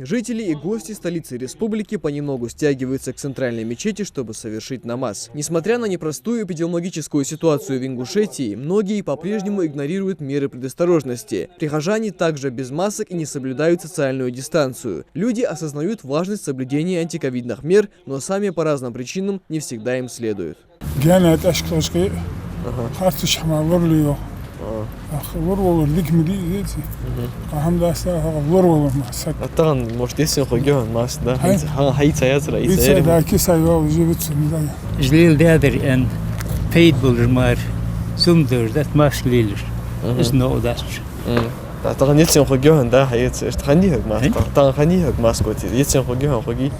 Жители и гости столицы республики понемногу стягиваются к центральной мечети, чтобы совершить намаз. Несмотря на непростую эпидемиологическую ситуацию в Ингушетии, многие по-прежнему игнорируют меры предосторожности. Прихожане также без масок и не соблюдают социальную дистанцию. Люди осознают важность соблюдения антиковидных мер, но сами по разным причинам не всегда им следуют. может, если он нас, да, en paid bulur maar zonder dat maskeler is no dat. طبعا يتسين خجوهن ده هيتخنيه ماسك طبعا خنيه ماسكوتي يتسين خجوهن خجي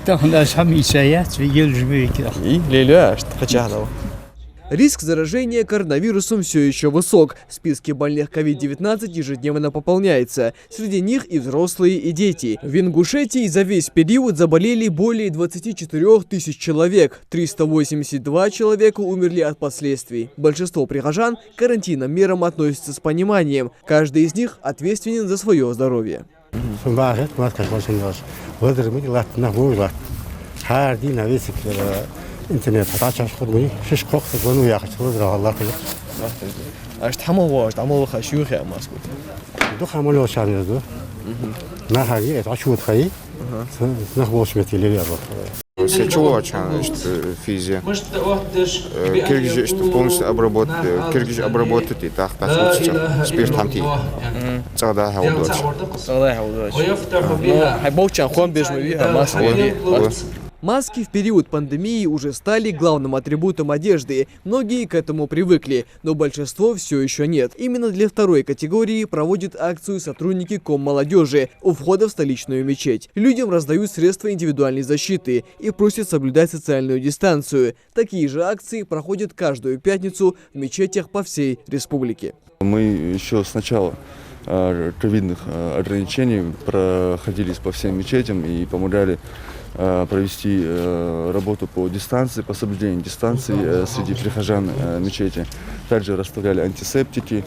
Dan als ham isayat we yelжмейк. и лелюаш хачало. Риск заражения коронавирусом все еще высок. Списки больных COVID-19 ежедневно пополняются. Среди них и взрослые, и дети. В Ингушетии за весь период заболели более 24 тысяч человек. 382 человека умерли от последствий. Большинство прихожан к карантинным мерам относятся с пониманием. Каждый из них ответственен за свое здоровье. интернет хатааш хурмын шиш кох гонуу яах чуулаа халлаа гэж. Аш тамаа тамаа хашуух яа маск. До хамаа шаарнаа дөө. Нахаги ашууд хай. Нахбош метилээ яа. Сечула физия. Киргиз полностью обработать и так спирт хамти. Цада хаудоч. Хайбоучан хон бежмеви маски. Маски в период пандемии уже стали главным атрибутом одежды. Многие к этому привыкли, но большинство все еще нет. Именно для второй категории проводят акцию сотрудники Коммолодежи у входа в столичную мечеть. Людям раздают средства индивидуальной защиты и просят соблюдать социальную дистанцию. Такие же акции проходят каждую пятницу в мечетях по всей республике. Мы еще с начала ковидных ограничений проходились по всем мечетям и помогали провести работу по дистанции, по соблюдению дистанции среди прихожан мечети. Также расставляли антисептики.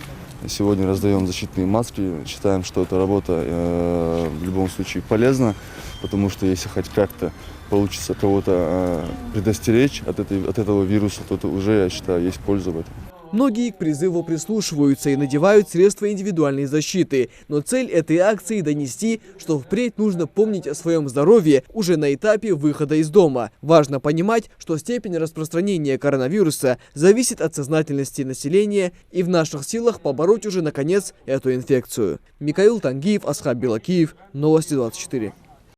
Сегодня раздаем защитные маски. Считаем, что эта работа в любом случае полезна, потому что если хоть как-то получится кого-то предостеречь от этого вируса, то уже, я считаю, есть польза в этом. Многие к призыву прислушиваются и надевают средства индивидуальной защиты. Но цель этой акции – донести, что впредь нужно помнить о своем здоровье уже на этапе выхода из дома. Важно понимать, что степень распространения коронавируса зависит от сознательности населения, и в наших силах побороть уже наконец эту инфекцию. Микаил Тангиев, Асхаб Белакиев, Новости 24.